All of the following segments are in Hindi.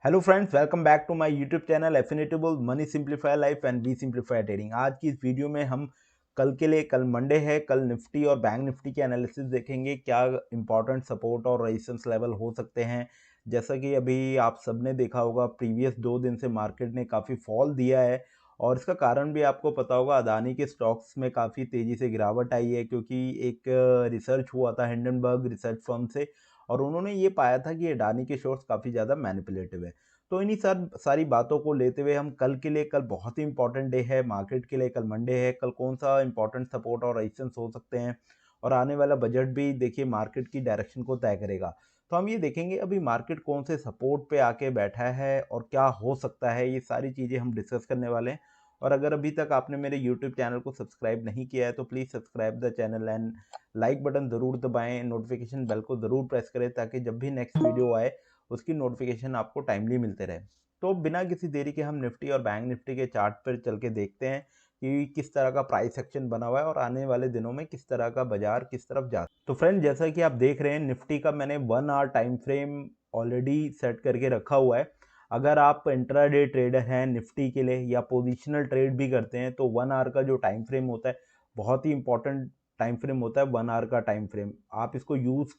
Hello friends, welcome back to my YouTube channel एफिनिटेबल money simplify life and we simplify trading. आज की इस वीडियो में हम कल मंडे है, कल निफ्टी और बैंक निफ्टी के एनालिसिस देखेंगे। क्या इंपॉर्टेंट सपोर्ट और रेजिस्टेंस लेवल हो सकते हैं। जैसा कि अभी आप सबने देखा होगा, प्रीवियस 2 दिन से मार्केट ने काफ़ी फॉल दिया है और इसका कारण भी आपको पता होगा। अदानी के स्टॉक्स में काफ़ी तेज़ी से गिरावट आई है क्योंकि एक रिसर्च हुआ था हिंडनबर्ग रिसर्च फर्म से और उन्होंने ये पाया था कि अडानी के शॉर्ट्स काफ़ी ज़्यादा मैनिपुलेटिव है। तो इन्हीं सारी बातों को लेते हुए हम कल के लिए, कल बहुत ही इंपॉर्टेंट डे है मार्केट के लिए, कल मंडे है, कल कौन सा इंपॉर्टेंट सपोर्ट और रेजिस्टेंस हो सकते हैं और आने वाला बजट भी देखिए मार्केट की डायरेक्शन को तय करेगा। तो हम ये देखेंगे अभी मार्केट कौन से सपोर्ट पे आके बैठा है और क्या हो सकता है, ये सारी चीज़ें हम डिस्कस करने वाले हैं। और अगर अभी तक आपने मेरे यूट्यूब चैनल को सब्सक्राइब नहीं किया है तो please subscribe the channel and like button ज़रूर दबाएं, नोटिफिकेशन बेल को ज़रूर प्रेस करें ताकि जब भी नेक्स्ट वीडियो आए उसकी नोटिफिकेशन आपको टाइमली मिलते रहे। तो बिना किसी देरी के हम निफ्टी और बैंक निफ्टी के चार्ट पर चल के देखते हैं कि किस तरह का प्राइस एक्शन बना हुआ है और आने वाले दिनों में किस तरह का बाजार किस तरफ जा। तो फ्रेंड, जैसा कि आप देख रहे हैं, निफ्टी का मैंने 1 hour time frame already set करके रखा हुआ है। अगर आप इंट्राडे ट्रेडर हैं निफ्टी के लिए या पोजिशनल ट्रेड भी करते हैं तो 1 आवर का जो टाइम फ्रेम होता है बहुत ही इंपॉर्टेंट टाइम फ्रेम होता है। 1 आवर का टाइम फ्रेम आप इसको यूज़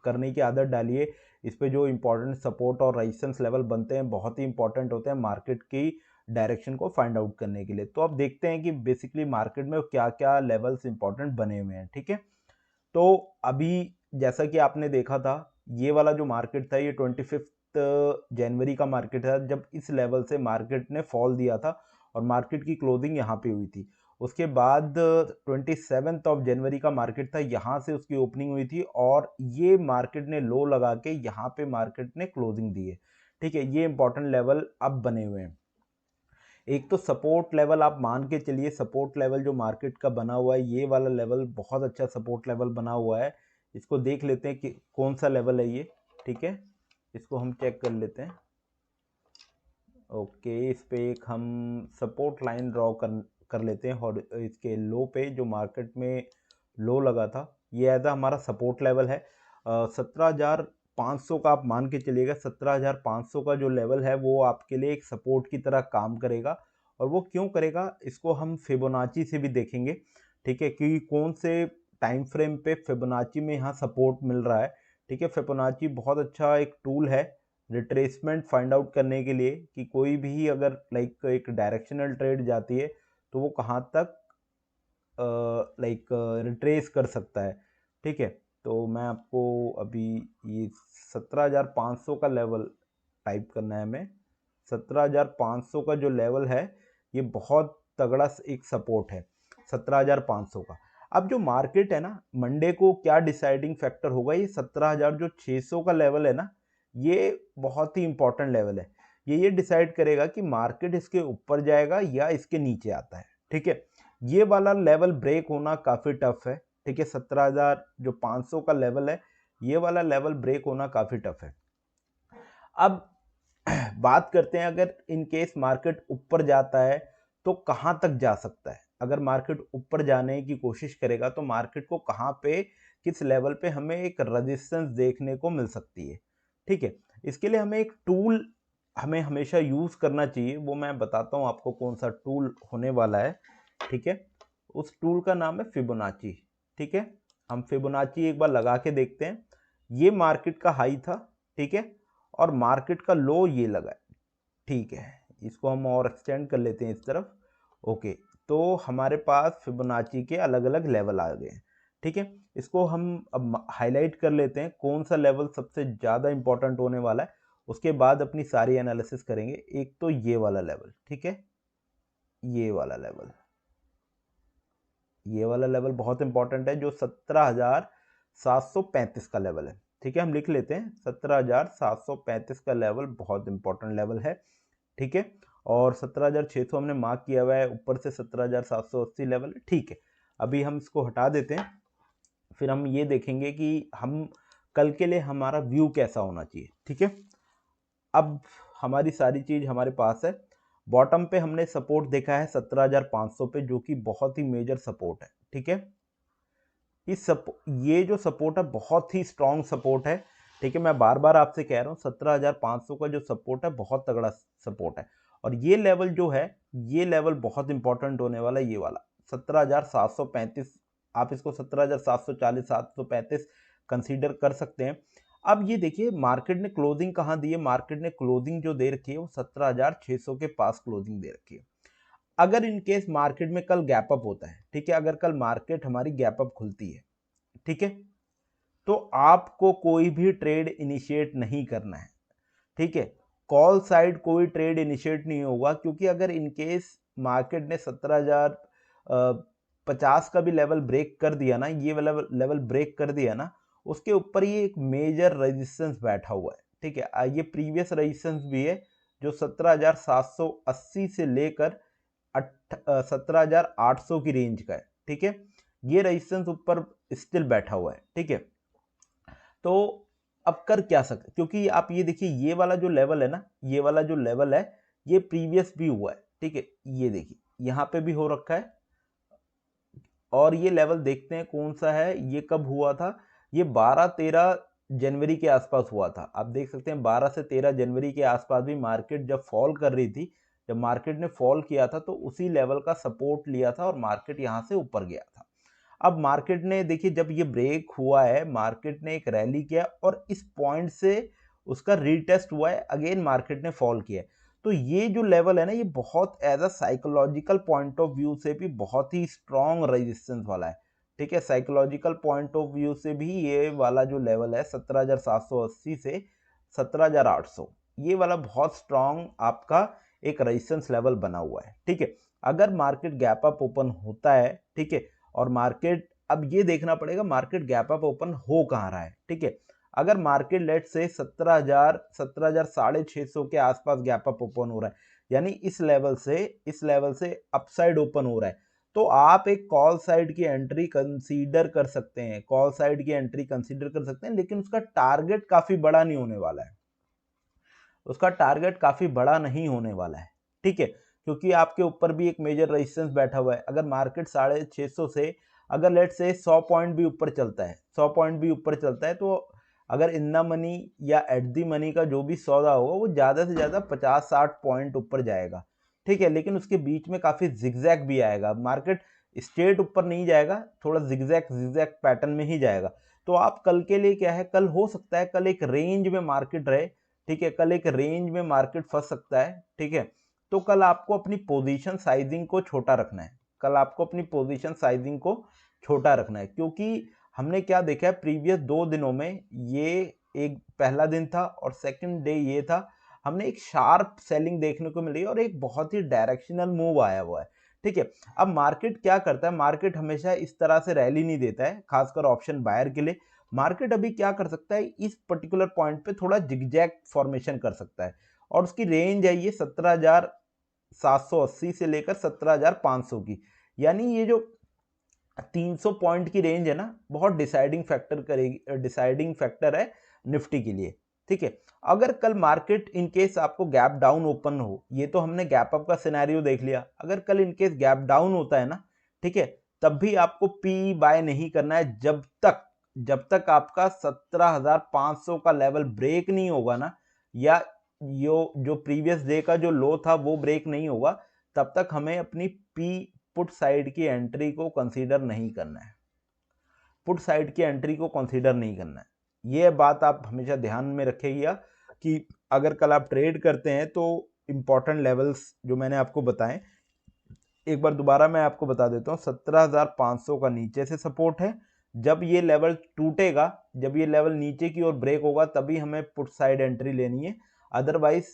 करने की आदत डालिए। इस पे जो इंपॉर्टेंट सपोर्ट और रेजिस्टेंस लेवल बनते हैं बहुत ही इंपॉर्टेंट होते हैं मार्केट की डायरेक्शन को फाइंड आउट करने के लिए। तो अब देखते हैं कि बेसिकली मार्केट में क्या क्या लेवल्स इंपॉर्टेंट बने हुए हैं। ठीक है, तो अभी जैसा कि आपने देखा था, ये वाला जो मार्केट था ये 25 जनवरी का मार्केट था जब इस लेवल से मार्केट ने फॉल दिया था और मार्केट की क्लोजिंग यहाँ पे हुई थी। उसके बाद 27 जनवरी का मार्केट था, यहाँ से उसकी ओपनिंग हुई थी और ये मार्केट ने लो लगा के यहाँ पे मार्केट ने क्लोजिंग दी है। ठीक है, ये इंपॉर्टेंट लेवल अब बने हुए हैं। एक तो सपोर्ट लेवल आप मान के चलिए, सपोर्ट लेवल जो मार्केट का बना हुआ है ये वाला लेवल बहुत अच्छा सपोर्ट लेवल बना हुआ है। इसको देख लेते हैं कि कौन सा लेवल है ये। ठीक है, इसको हम चेक कर लेते हैं। ओके, इस पे एक हम सपोर्ट लाइन ड्रॉ कर लेते हैं और इसके लो पे जो मार्केट में लो लगा था ये एज हमारा सपोर्ट लेवल है। 17,500 का आप मान के चलिएगा। 17,500 का जो लेवल है वो आपके लिए एक सपोर्ट की तरह काम करेगा। और वो क्यों करेगा इसको हम फिबोनाची से भी देखेंगे। ठीक है, कि कौन से टाइम फ्रेम पे फिबोनाची में यहाँ सपोर्ट मिल रहा है। ठीक है, फिबोनाची बहुत अच्छा एक टूल है रिट्रेसमेंट फाइंड आउट करने के लिए कि कोई भी अगर लाइक एक डायरेक्शनल ट्रेड जाती है तो वो कहाँ तक लाइक रिट्रेस कर सकता है। ठीक है, तो मैं आपको अभी ये 17,500 का लेवल टाइप करना है हमें। 17,500 का जो लेवल है ये बहुत तगड़ा एक सपोर्ट है 17,500 का। अब जो मार्केट है ना, मंडे को क्या डिसाइडिंग फैक्टर होगा, ये 17,600 का लेवल है ना, ये बहुत ही इंपॉर्टेंट लेवल है। ये डिसाइड करेगा कि मार्केट इसके ऊपर जाएगा या इसके नीचे आता है। ठीक है, ये वाला लेवल ब्रेक होना काफ़ी टफ है। ठीक है, 17,500 का लेवल है, ये वाला लेवल ब्रेक होना काफ़ी टफ है। अब बात करते हैं, अगर इन केस मार्केट ऊपर जाता है तो कहाँ तक जा सकता है। अगर मार्केट ऊपर जाने की कोशिश करेगा तो मार्केट को कहाँ पे, किस लेवल पे हमें एक रेजिस्टेंस देखने को मिल सकती है। ठीक है, इसके लिए हमें एक टूल हमें हमेशा यूज करना चाहिए, वो मैं बताता हूँ आपको कौन सा टूल होने वाला है। ठीक है, उस टूल का नाम है फिबोनाची। ठीक है, हम फिबोनाची एक बार लगा के देखते हैं। ये मार्केट का हाई था। ठीक है, और मार्केट का लो ये लगा है। ठीक है, इसको हम और एक्सटेंड कर लेते हैं इस तरफ। ओके, तो हमारे पास फिबोनाची के अलग अलग लेवल आ गए हैं। ठीक है, इसको हम अब हाईलाइट कर लेते हैं कौन सा लेवल सबसे ज़्यादा इंपॉर्टेंट होने वाला है। उसके बाद अपनी सारी एनालिसिस करेंगे। एक तो ये वाला लेवल, ठीक है, ये वाला लेवल, ये वाला लेवल बहुत इंपॉर्टेंट है जो 17,735 का लेवल है। ठीक है, हम लिख लेते हैं 17,735 का लेवल बहुत इंपॉर्टेंट लेवल है। ठीक है, और 17,600 हमने मार्क किया हुआ है, ऊपर से 17,780 लेवल है। ठीक है, अभी हम इसको हटा देते हैं। फिर हम ये देखेंगे कि हम कल के लिए हमारा व्यू कैसा होना चाहिए। ठीक है, अब हमारी सारी चीज़ हमारे पास है। बॉटम पे हमने सपोर्ट देखा है 17,500 पे, जो कि बहुत ही मेजर सपोर्ट है। ठीक है, ये जो सपोर्ट है बहुत ही स्ट्रॉन्ग सपोर्ट है। ठीक है, मैं बार बार आपसे कह रहा हूँ 17,500 का जो सपोर्ट है बहुत तगड़ा सपोर्ट है। और ये लेवल जो है, ये लेवल बहुत इंपॉर्टेंट होने वाला है, ये वाला 17,735। आप इसको 17,740 735 कंसीडर कर सकते हैं। अब ये देखिए मार्केट ने क्लोजिंग कहाँ दी है, मार्केट ने क्लोजिंग जो दे रखी है वो 17,600 के पास क्लोजिंग दे रखी है। अगर इन केस मार्केट में कल गैप अप होता है, ठीक है, अगर कल मार्केट हमारी गैप अप खुलती है, ठीक है, तो आपको कोई भी ट्रेड इनिशिएट नहीं करना है, ठीक है। कॉल साइड कोई ट्रेड इनिशिएट नहीं होगा, क्योंकि अगर इनकेस मार्केट ने 17,050 का भी लेवल ब्रेक कर दिया ना, ये वाला लेवल ब्रेक कर दिया ना, उसके ऊपर ये एक मेजर रेजिस्टेंस बैठा हुआ है, ठीक है। ये प्रीवियस रेजिस्टेंस भी है जो 17,780 से लेकर 17,800 की रेंज का है, ठीक है। ये रेजिस्टेंस ऊपर स्टिल बैठा हुआ है, ठीक है। तो अब कर क्या सकते, क्योंकि आप ये देखिए ये वाला जो लेवल है ना, ये वाला जो लेवल है ये प्रीवियस भी हुआ है, ठीक है। ये देखिए यहाँ पे भी हो रखा है, और ये लेवल देखते हैं कौन सा है, ये कब हुआ था, ये 12-13 जनवरी के आसपास हुआ था। आप देख सकते हैं 12 से 13 जनवरी के आसपास भी मार्केट जब फॉल कर रही थी, जब मार्केट ने फॉल किया था तो उसी लेवल का सपोर्ट लिया था और मार्केट यहाँ से ऊपर गया था। अब मार्केट ने देखिए जब ये ब्रेक हुआ है, मार्केट ने एक रैली किया और इस पॉइंट से उसका रीटेस्ट हुआ है, अगेन मार्केट ने फॉल किया है। तो ये जो लेवल है ना, ये बहुत as a psychological point of view से भी बहुत ही स्ट्रॉन्ग रेजिस्टेंस वाला है, ठीक है। साइकोलॉजिकल पॉइंट ऑफ व्यू से भी ये वाला जो लेवल है 17,780 से 17,800, ये वाला बहुत स्ट्रॉन्ग आपका एक रेजिस्टेंस लेवल बना हुआ है, ठीक है। अगर मार्केट गैप अप ओपन होता है, ठीक है, और मार्केट, अब ये देखना पड़ेगा मार्केट गैप अप ओपन हो कहाँ रहा है, ठीक है। अगर मार्केट लेट से 17,600 के आसपास गैप अप ओपन हो रहा है, यानी इस लेवल से अपसाइड ओपन हो रहा है, तो आप एक कॉल साइड की एंट्री कंसीडर कर सकते हैं, कॉल साइड की एंट्री कंसीडर कर सकते हैं, लेकिन उसका टारगेट काफी बड़ा नहीं होने वाला है, उसका टारगेट काफी बड़ा नहीं होने वाला है, ठीक है। क्योंकि आपके ऊपर भी एक मेजर रेजिस्टेंस बैठा हुआ है। अगर मार्केट 650 से अगर लेट से 100 पॉइंट भी ऊपर चलता है, 100 पॉइंट भी ऊपर चलता है, तो अगर इन द मनी या एट दी मनी का जो भी सौदा होगा वो ज्यादा से ज्यादा 50-60 पॉइंट ऊपर जाएगा, ठीक है। लेकिन उसके बीच में काफी जिगजैग भी आएगा, मार्केट स्ट्रेट ऊपर नहीं जाएगा, थोड़ा जिगजैग जिगजैग पैटर्न में ही जाएगा। तो आप कल के लिए क्या है, कल हो सकता है कल एक रेंज में मार्केट रहे, ठीक है, कल एक रेंज में मार्केट फंस सकता है, ठीक है। तो कल आपको अपनी पोजीशन साइजिंग को छोटा रखना है, कल आपको अपनी पोजीशन साइजिंग को छोटा रखना है, क्योंकि हमने क्या देखा है प्रीवियस 2 दिनों में, ये एक पहला दिन था और सेकंड डे ये था, हमने एक शार्प सेलिंग देखने को मिली और एक बहुत ही डायरेक्शनल मूव आया हुआ है, ठीक है। अब मार्केट क्या करता है, मार्केट हमेशा इस तरह से रैली नहीं देता है, खासकर ऑप्शन बायर के लिए। मार्केट अभी क्या कर सकता है, इस पर्टिकुलर पॉइंट पे थोड़ा जिगजैग फॉर्मेशन कर सकता है, और उसकी रेंज है ये 17,780 से लेकर 17,500 की, यानी ये जो 300 पॉइंट की रेंज है ना, बहुत डिसाइडिंग फैक्टर करेगी, डिसाइडिंग फैक्टर है निफ्टी के लिए, ठीक है। अगर कल मार्केट इनकेस आपको गैप डाउन ओपन हो, ये तो हमने गैप अप का सिनेरियो देख लिया, अगर कल इनकेस गैप डाउन होता है ना, ठीक है, तब भी आपको पी बाय नहीं करना है, जब तक आपका 17,500 का लेवल ब्रेक नहीं होगा ना, या जो प्रीवियस डे का जो लो था वो ब्रेक नहीं होगा, तब तक हमें अपनी पी पुट साइड की एंट्री को कंसीडर नहीं करना है, पुट साइड की एंट्री को कंसीडर नहीं करना है। ये बात आप हमेशा ध्यान में रखिएगा कि अगर कल आप ट्रेड करते हैं तो इंपॉर्टेंट लेवल्स जो मैंने आपको बताएं, एक बार दोबारा मैं आपको बता देता हूँ। 17,500 का नीचे से सपोर्ट है, जब ये लेवल टूटेगा, जब ये लेवल नीचे की ओर ब्रेक होगा, तभी हमें पुट साइड एंट्री लेनी है। अदरवाइज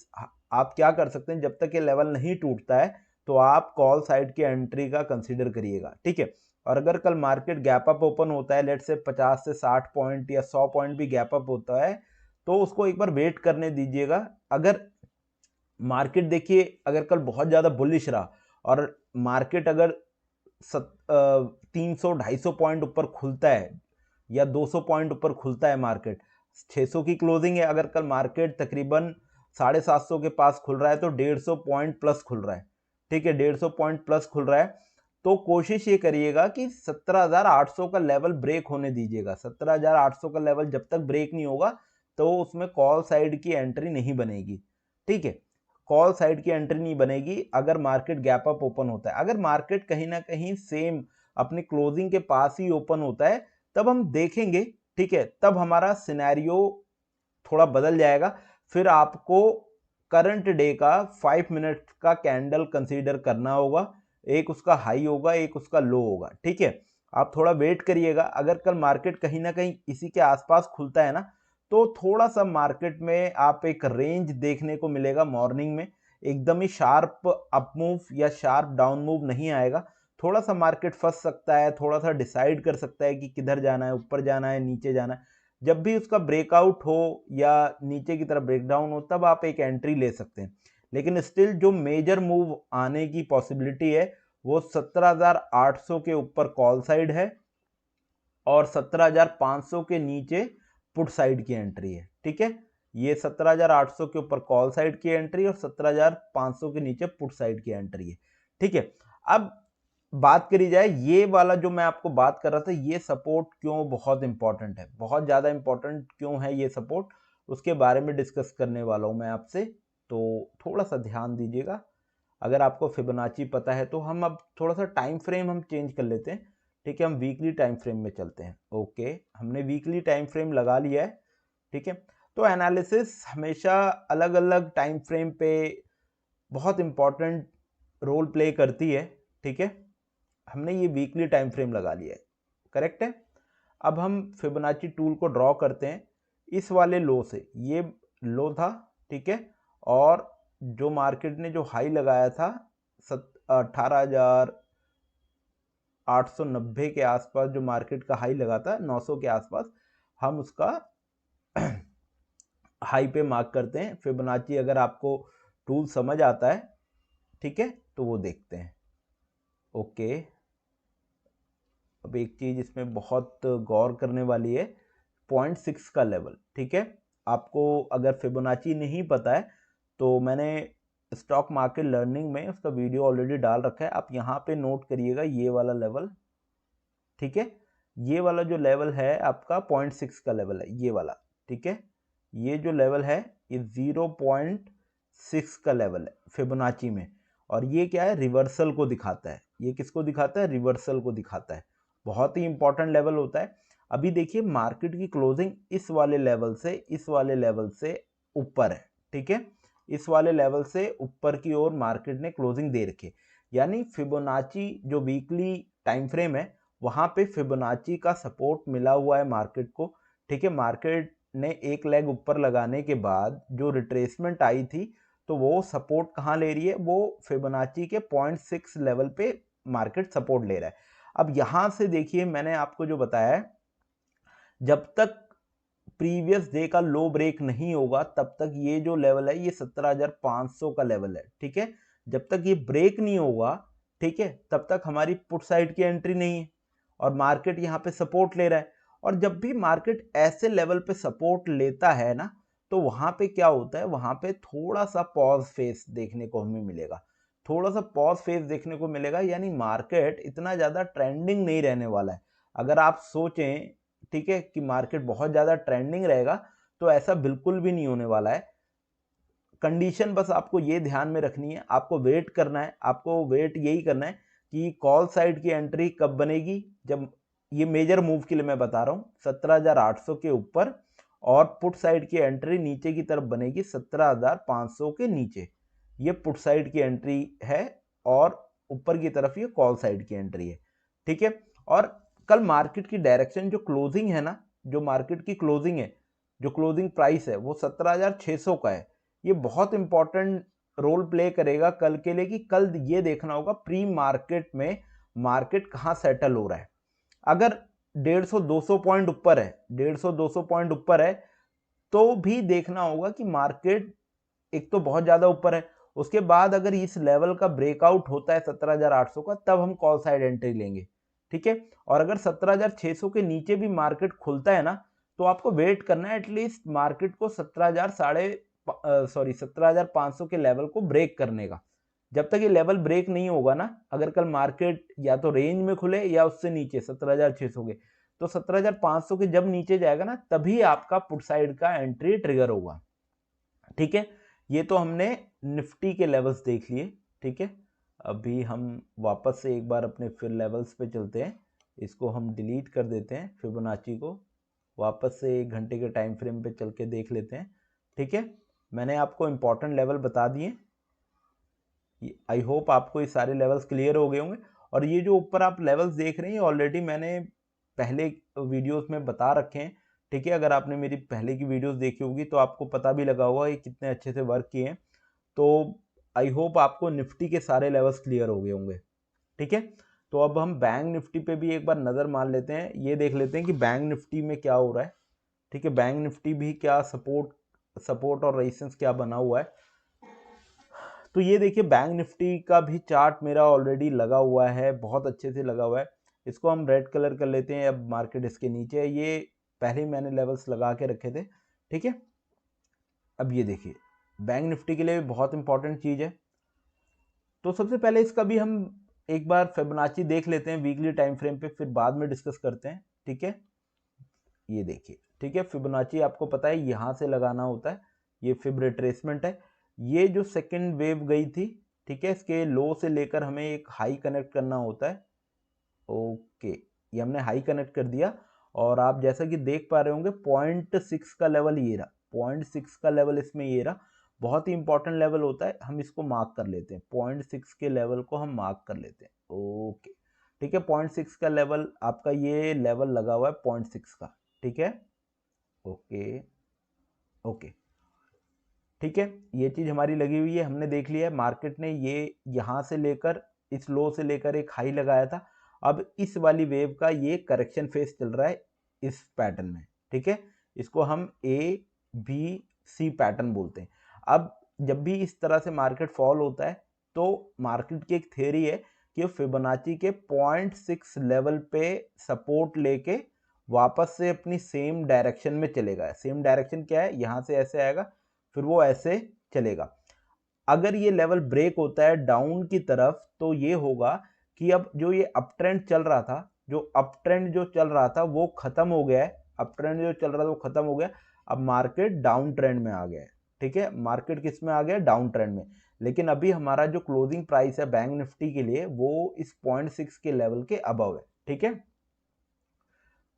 आप क्या कर सकते हैं, जब तक ये लेवल नहीं टूटता है तो आप कॉल साइड की एंट्री का कंसीडर करिएगा, ठीक है। और अगर कल मार्केट गैप अप ओपन होता है, लेट से 50 से 60 पॉइंट या 100 पॉइंट भी गैप अप होता है, तो उसको एक बार वेट करने दीजिएगा। अगर मार्केट देखिए अगर कल बहुत ज्यादा बुलिश रहा और मार्केट अगर 300-250 पॉइंट ऊपर खुलता है या 200 पॉइंट ऊपर खुलता है, मार्केट 600 की क्लोजिंग है, अगर कल मार्केट तकरीबन 750 के पास खुल रहा है तो 150 पॉइंट प्लस खुल रहा है, ठीक है, 150 पॉइंट प्लस खुल रहा है, तो कोशिश ये करिएगा कि 17,800 का लेवल ब्रेक होने दीजिएगा। 17,800 का लेवल जब तक ब्रेक नहीं होगा तो उसमें कॉल साइड की एंट्री नहीं बनेगी, ठीक है, कॉल साइड की एंट्री नहीं बनेगी अगर मार्केट गैप अप ओपन होता है। अगर मार्केट कहीं ना कहीं सेम अपनी क्लोजिंग के पास ही ओपन होता है तब हम देखेंगे, ठीक है, तब हमारा सिनेरियो थोड़ा बदल जाएगा। फिर आपको करंट डे का 5 मिनट का कैंडल कंसीडर करना होगा, एक उसका हाई होगा एक उसका लो होगा, ठीक है। आप थोड़ा वेट करिएगा, अगर कल मार्केट कहीं ना कहीं इसी के आसपास खुलता है ना तो थोड़ा सा मार्केट में आप एक रेंज देखने को मिलेगा मॉर्निंग में, एकदम ही शार्प अप मूव या शार्प डाउन मूव नहीं आएगा, थोड़ा सा मार्केट फंस सकता है, थोड़ा सा डिसाइड कर सकता है कि किधर जाना है, ऊपर जाना है नीचे जाना है। जब भी उसका ब्रेकआउट हो या नीचे की तरफ ब्रेकडाउन हो तब आप एक एंट्री ले सकते हैं, लेकिन स्टिल जो मेजर मूव आने की पॉसिबिलिटी है वो 17,800 के ऊपर कॉल साइड है और 17,500 के नीचे पुट साइड की एंट्री है, ठीक है। ये 17,800 के ऊपर कॉल साइड की एंट्री और 17,500 के नीचे पुट साइड की एंट्री है, ठीक है। अब बात करी जाए ये वाला जो मैं आपको बात कर रहा था, ये सपोर्ट क्यों बहुत इंपॉर्टेंट है, बहुत ज़्यादा इंपॉर्टेंट क्यों है ये सपोर्ट, उसके बारे में डिस्कस करने वाला हूँ मैं आपसे, तो थोड़ा सा ध्यान दीजिएगा। अगर आपको फिबोनाची पता है तो हम अब थोड़ा सा टाइम फ्रेम हम चेंज कर लेते हैं, ठीक है, हम वीकली टाइम फ्रेम में चलते हैं। ओके, हमने वीकली टाइम फ्रेम लगा लिया है, ठीक है। तो एनालिसिस हमेशा अलग अलग टाइम फ्रेम पे बहुत इंपॉर्टेंट रोल प्ले करती है, ठीक है। हमने ये वीकली टाइम फ्रेम लगा लिया है, करेक्ट है। अब हम फिबोनाची टूल को ड्रॉ करते हैं इस वाले लो से, ये लो था, ठीक है, और जो मार्केट ने जो हाई लगाया था 18,890 के आसपास, जो मार्केट का हाई लगा था 900 के आसपास, हम उसका हाई पे मार्क करते हैं। फिबोनाची अगर आपको टूल समझ आता है, ठीक है, तो वो देखते हैं। ओके, अब एक चीज इसमें बहुत गौर करने वाली है, 0.6 का लेवल, ठीक है। आपको अगर फिबोनाची नहीं पता है तो मैंने स्टॉक मार्केट लर्निंग में उसका वीडियो ऑलरेडी डाल रखा है, आप यहाँ पे नोट करिएगा ये वाला लेवल, ठीक है। ये वाला जो लेवल है आपका 0.6 का लेवल है, ये वाला, ठीक है। ये जो लेवल है ये 0.6 का लेवल है फिबोनाची में, और ये क्या है, रिवर्सल को दिखाता है। ये किसको दिखाता है, रिवर्सल को दिखाता है, बहुत ही इंपॉर्टेंट लेवल होता है। अभी देखिए मार्केट की क्लोजिंग इस वाले लेवल से, इस वाले लेवल से ऊपर है, ठीक है, इस वाले लेवल से ऊपर की ओर मार्केट ने क्लोजिंग दे रखी है, यानी फिबोनाची जो वीकली टाइम फ्रेम है वहां पे फिबोनाची का सपोर्ट मिला हुआ है मार्केट को, ठीक है। मार्केट ने एक लेग ऊपर लगाने के बाद जो रिट्रेसमेंट आई थी तो वो सपोर्ट कहाँ ले रही है, वो फिबोनाची के 0.6 लेवल पे मार्केट सपोर्ट ले रहा है। अब यहां से देखिए मैंने आपको जो बताया है, जब तक प्रीवियस डे का लो ब्रेक नहीं होगा तब तक ये जो लेवल है ये 17,500 का लेवल है, ठीक है। जब तक ये ब्रेक नहीं होगा, ठीक है, तब तक हमारी पुट साइड की एंट्री नहीं है और मार्केट यहाँ पे सपोर्ट ले रहा है। और जब भी मार्केट ऐसे लेवल पे सपोर्ट लेता है ना तो वहां पे क्या होता है, वहां पे थोड़ा सा पॉज फेस देखने को हमें मिलेगा, थोड़ा सा पॉज फेस देखने को मिलेगा, यानी मार्केट इतना ज्यादा ट्रेंडिंग नहीं रहने वाला है। अगर आप सोचें, ठीक है, कि मार्केट बहुत ज्यादा ट्रेंडिंग रहेगा तो ऐसा बिल्कुल भी नहीं होने वाला है। कंडीशन बस आपको ये ध्यान में रखनी है, आपको वेट करना है, आपको वेट यही करना है कि कॉल साइड की एंट्री कब बनेगी, जब ये मेजर मूव के लिए मैं बता रहा हूं 17,800 के ऊपर, और पुट साइड की एंट्री नीचे की तरफ बनेगी 17,500 के नीचे, ये पुट साइड की एंट्री है और ऊपर की तरफ ये कॉल साइड की एंट्री है, ठीक है। और कल मार्केट की डायरेक्शन जो क्लोजिंग है ना, जो मार्केट की क्लोजिंग है, जो क्लोजिंग प्राइस है वो 17,600 का है। ये बहुत इंपॉर्टेंट रोल प्ले करेगा कल के लिए, कि कल ये देखना होगा प्री मार्केट में मार्केट कहां सेटल हो रहा है। अगर 150-200 पॉइंट ऊपर है, 150-200 पॉइंट ऊपर है, तो भी देखना होगा कि मार्केट एक तो बहुत ज्यादा ऊपर है, उसके बाद अगर इस लेवल का ब्रेकआउट होता है 17,800 का तब हम कॉल साइड एंट्री लेंगे, ठीक है। और अगर 17,600 के नीचे भी मार्केट खुलता है ना तो आपको वेट करना है एटलीस्ट मार्केट को 17,500 के लेवल को ब्रेक करने का। जब तक ये लेवल ब्रेक नहीं होगा ना, अगर कल मार्केट या तो रेंज में खुले या उससे नीचे 17,600 के, तो 17,500 के जब नीचे जाएगा ना, तभी आपका पुट साइड का एंट्री ट्रिगर होगा। ठीक है, ये तो हमने निफ्टी के लेवल्स देख लिए। ठीक है, अभी हम वापस से एक बार अपने फिर लेवल्स पे चलते हैं, इसको हम डिलीट कर देते हैं, फिबोनाची को वापस से 1 घंटे के टाइम फ्रेम पे चल के देख लेते हैं। ठीक है, मैंने आपको इंपॉर्टेंट लेवल बता दिए, आई होप आपको ये सारे लेवल्स क्लियर हो गए होंगे। और ये जो ऊपर आप लेवल्स देख रहे हैं ऑलरेडी मैंने पहले वीडियोस में बता रखे हैं। ठीक है, अगर आपने मेरी पहले की वीडियोस देखी होगी तो आपको पता भी लगा होगा ये कितने अच्छे से वर्क किए हैं। तो आई होप आपको निफ्टी के सारे लेवल्स क्लियर हो गए होंगे। ठीक है, तो अब हम बैंक निफ्टी पे भी एक बार नज़र मार लेते हैं, ये देख लेते हैं कि बैंक निफ्टी में क्या हो रहा है। ठीक है, बैंक निफ्टी भी क्या सपोर्ट और रेजिस्टेंस क्या बना हुआ है। तो ये देखिए बैंक निफ्टी का भी चार्ट मेरा ऑलरेडी लगा हुआ है, बहुत अच्छे से लगा हुआ है। इसको हम रेड कलर कर लेते हैं, अब मार्केट इसके नीचे है, ये पहले ही मैंने लेवल्स लगा के रखे थे। ठीक है, अब ये देखिए बैंक निफ्टी के लिए बहुत इंपॉर्टेंट चीज़ है। तो सबसे पहले इसका भी हम एक बार फिबोनाची देख लेते हैं वीकली टाइम फ्रेम पे, फिर बाद में डिस्कस करते हैं। ठीक है, ये देखिए, ठीक है, फिबोनाची आपको पता है यहाँ से लगाना होता है, ये फिब रिट्रेसमेंट है। ये जो सेकंड वेव गई थी, ठीक है, इसके लो से लेकर हमें एक हाई कनेक्ट करना होता है। ओके, ये हमने हाई कनेक्ट कर दिया और आप जैसा कि देख पा रहे होंगे 0.6 का लेवल ये रहा, 0.6 का लेवल इसमें ये रहा, बहुत ही इंपॉर्टेंट लेवल होता है, हम इसको मार्क कर लेते हैं, 0.6 के लेवल को हम मार्क कर लेते हैं। ओके, ठीक है, 0.6 का लेवल आपका ये लेवल लगा हुआ है 0.6 का। ठीक है, ओके ओके, ठीक है, ये चीज़ हमारी लगी हुई है, हमने देख लिया है। मार्केट ने ये यहाँ से लेकर इस लो से लेकर एक हाई लगाया था, अब इस वाली वेव का ये करेक्शन फेस चल रहा है इस पैटर्न में। ठीक है, इसको हम ABC पैटर्न बोलते हैं। अब जब भी इस तरह से मार्केट फॉल होता है तो मार्केट की एक थ्योरी है कि फिबोनाची के 0.6 लेवल पे सपोर्ट लेके वापस से अपनी सेम डायरेक्शन में चलेगा। सेम डायरेक्शन क्या है, यहाँ से ऐसे आएगा फिर वो ऐसे चलेगा। अगर ये लेवल ब्रेक होता है डाउन की तरफ तो ये होगा कि अब जो ये अप ट्रेंड चल रहा था, जो अप ट्रेंड जो चल रहा था वो खत्म हो गया है, अप ट्रेंड जो चल रहा था वो खत्म हो गया, अब मार्केट डाउन ट्रेंड में आ गया है। ठीक है, मार्केट किस में आ गया, डाउन ट्रेंड में। लेकिन अभी हमारा जो क्लोजिंग प्राइस है बैंक निफ्टी के लिए वो इस 0.6 के लेवल के अबव है। ठीक है,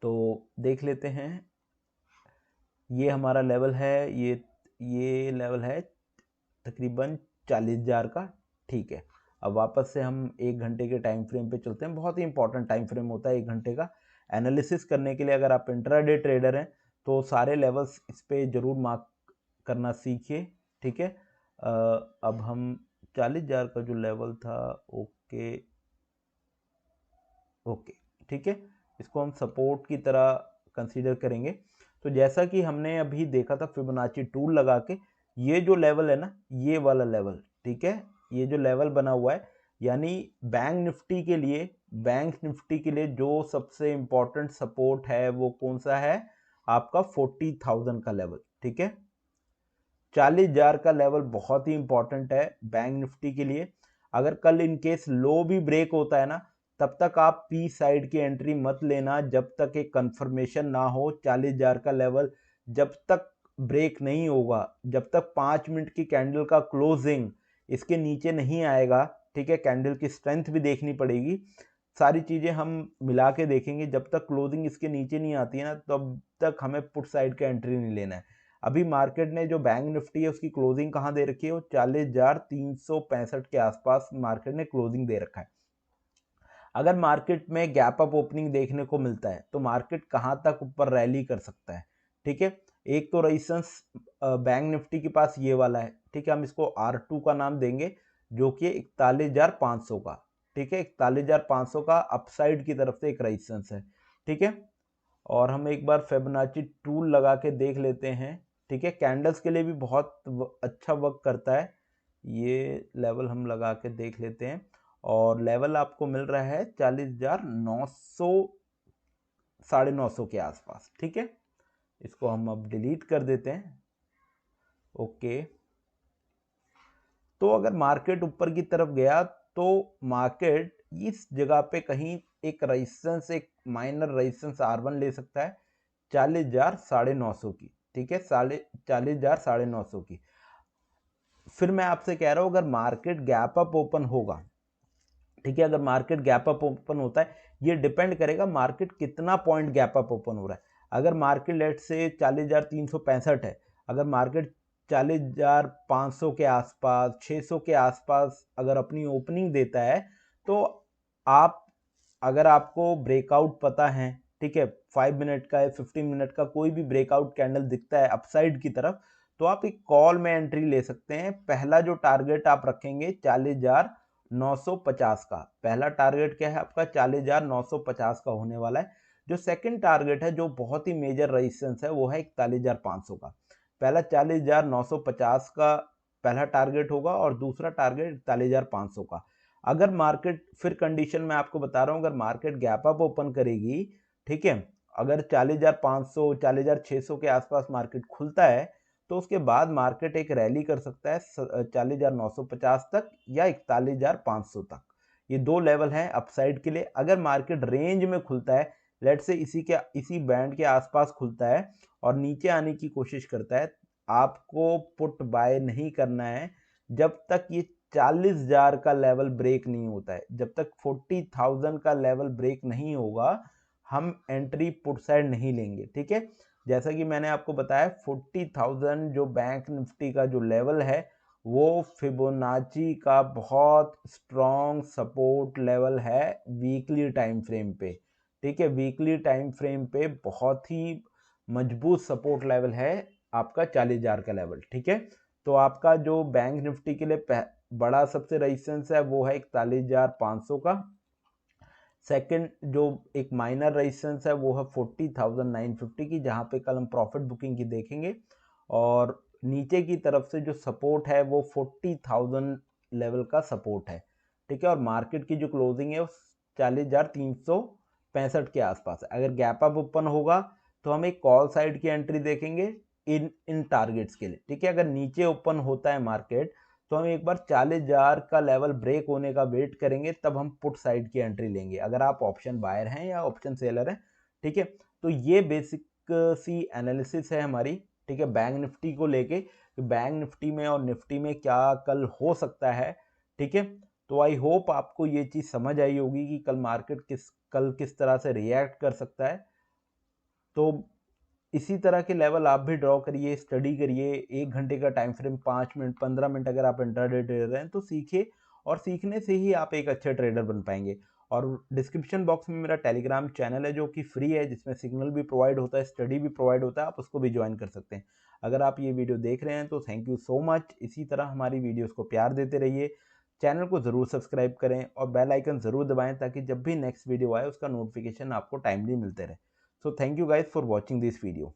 तो देख लेते हैं, ये हमारा लेवल है, ये लेवल है तकरीबन 40,000 का। ठीक है, अब वापस से हम 1 घंटे के टाइम फ्रेम पे चलते हैं, बहुत ही इंपॉर्टेंट टाइम फ्रेम होता है 1 घंटे का एनालिसिस करने के लिए। अगर आप इंट्राडे ट्रेडर हैं तो सारे लेवल्स इस पे ज़रूर मार्क करना सीखिए। ठीक है, अब हम 40,000 का जो लेवल था, ओके ओके, ठीक है, इसको हम सपोर्ट की तरह कंसीडर करेंगे। तो जैसा कि हमने अभी देखा था फिबोनाची टूल लगा के, ये जो लेवल है ना, ये वाला लेवल, ठीक है, ये जो लेवल बना हुआ है, यानी बैंक निफ्टी के लिए जो सबसे इंपॉर्टेंट सपोर्ट है वो कौन सा है, आपका 40,000 का लेवल। ठीक है, 40,000 का लेवल बहुत ही इंपॉर्टेंट है बैंक निफ्टी के लिए। अगर कल इनकेस लो भी ब्रेक होता है ना, तब तक आप पी साइड की एंट्री मत लेना जब तक एक कंफर्मेशन ना हो। 40,000 का लेवल जब तक ब्रेक नहीं होगा, जब तक 5 मिनट की कैंडल का क्लोजिंग इसके नीचे नहीं आएगा, ठीक है, कैंडल की स्ट्रेंथ भी देखनी पड़ेगी, सारी चीज़ें हम मिला के देखेंगे, जब तक क्लोजिंग इसके नीचे नहीं आती है ना तब तक हमें पुट साइड का एंट्री नहीं लेना है। अभी मार्केट ने जो बैंक निफ्टी है उसकी क्लोजिंग कहाँ दे रखी है, वो 40,365 के आसपास मार्केट ने क्लोजिंग दे रखा है। अगर मार्केट में गैप अप ओपनिंग देखने को मिलता है तो मार्केट कहाँ तक ऊपर रैली कर सकता है। ठीक है, एक तो रेजिस्टेंस बैंक निफ्टी के पास ये वाला है, ठीक है, हम इसको R2 का नाम देंगे, जो कि 41,500 का। ठीक है, 41,500 का अपसाइड की तरफ से एक रेजिस्टेंस है। ठीक है, और हम एक बार फिबोनाची टूल लगा के देख लेते हैं। ठीक है, कैंडल्स के लिए भी बहुत अच्छा वर्क करता है, ये लेवल हम लगा के देख लेते हैं और लेवल आपको मिल रहा है 40,900 950 के आसपास। ठीक है, इसको हम अब डिलीट कर देते हैं। ओके, तो अगर मार्केट ऊपर की तरफ गया तो मार्केट इस जगह पे कहीं एक रेजिस्टेंस, एक माइनर रेजिस्टेंस R1 ले सकता है 40,950 की, ठीक है, 40,950 की। फिर मैं आपसे कह रहा हूं अगर मार्केट गैप अप ओपन होगा, ठीक है, अगर मार्केट गैप अप ओपन होता है, ये डिपेंड करेगा मार्केट कितना पॉइंट गैप अप ओपन हो रहा है। अगर मार्केट लेट से 40,365 है, अगर मार्केट 40,500 के आसपास, 600 के आसपास अगर अपनी ओपनिंग देता है, तो आप, अगर आपको ब्रेकआउट पता है, ठीक है, 5 मिनट का है, 15 मिनट का कोई भी ब्रेकआउट कैंडल दिखता है अपसाइड की तरफ, तो आप एक कॉल में एंट्री ले सकते हैं। पहला जो टारगेट आप रखेंगे 40,950 का, पहला टारगेट क्या है आपका 40,950 का होने वाला है। जो सेकंड टारगेट है, जो बहुत ही मेजर रेजिस्टेंस है, वो है 41,500 का। पहला 40,950 का पहला टारगेट होगा और दूसरा टारगेट 41,500 का। अगर मार्केट, फिर कंडीशन मैं आपको बता रहा हूं, अगर मार्केट गैप अप ओपन करेगी, ठीक है, अगर 40,500 40,600 के आसपास मार्केट खुलता है, तो उसके बाद मार्केट एक रैली कर सकता है 40,950 तक या 41,500 तक। ये दो लेवल हैं अपसाइड के लिए। अगर मार्केट रेंज में खुलता है, लेट से इसी बैंड के आसपास खुलता है और नीचे आने की कोशिश करता है, आपको पुट बाय नहीं करना है जब तक ये 40,000 का लेवल ब्रेक नहीं होता है। जब तक 40,000 का लेवल ब्रेक नहीं होगा, हम एंट्री पुट साइड नहीं लेंगे, ठीक है। जैसा कि मैंने आपको बताया 40,000 जो बैंक निफ्टी का जो लेवल है, वो फिबोनाची का बहुत स्ट्रॉन्ग सपोर्ट लेवल है वीकली टाइम फ्रेम पे, ठीक है, वीकली टाइम फ्रेम पे बहुत ही मजबूत सपोर्ट लेवल है आपका 40,000 का लेवल, ठीक है। तो आपका जो बैंक निफ्टी के लिए बड़ा सबसे रेजिस्टेंस है वो है 41,500 का। सेकंड जो एक माइनर रेजिस्टेंस है वो है 40,950 की, जहां पे कल हम प्रॉफिट बुकिंग की देखेंगे। और नीचे की तरफ से जो सपोर्ट है वो 40,000 लेवल का सपोर्ट है, ठीक है। और मार्केट की जो क्लोजिंग है वो 40,365 के आसपास है। अगर गैप अप ओपन होगा तो हम एक कॉल साइड की एंट्री देखेंगे इन टारगेट्स के लिए, ठीक है। अगर नीचे ओपन होता है मार्केट, तो हम एक बार 40,000 का लेवल ब्रेक होने का वेट करेंगे, तब हम पुट साइड की एंट्री लेंगे, अगर आप ऑप्शन बायर हैं या ऑप्शन सेलर हैं, ठीक है। तो ये बेसिक सी एनालिसिस है हमारी, ठीक है, बैंक निफ्टी को लेके, बैंक निफ्टी में और निफ्टी में क्या कल हो सकता है, ठीक है। तो आई होप आपको ये चीज समझ आई होगी कि कल मार्केट कल किस तरह से रिएक्ट कर सकता है। तो इसी तरह के लेवल आप भी ड्रॉ करिए, स्टडी करिए। 1 घंटे का टाइम फ्रेम, 5 मिनट, 15 मिनट अगर आप इंट्राडे ट्रेडर हैं तो सीखिए, और सीखने से ही आप एक अच्छे ट्रेडर बन पाएंगे। और डिस्क्रिप्शन बॉक्स में मेरा टेलीग्राम चैनल है जो कि फ्री है, जिसमें सिग्नल भी प्रोवाइड होता है, स्टडी भी प्रोवाइड होता है, आप उसको भी ज्वाइन कर सकते हैं। अगर आप ये वीडियो देख रहे हैं तो थैंक यू सो मच। इसी तरह हमारी वीडियोज़ को प्यार देते रहिए, चैनल को ज़रूर सब्सक्राइब करें और बेल आइकन ज़रूर दबाएं, ताकि जब भी नेक्स्ट वीडियो आए उसका नोटिफिकेशन आपको टाइमली मिलते रहे। So thank you guys for watching this video.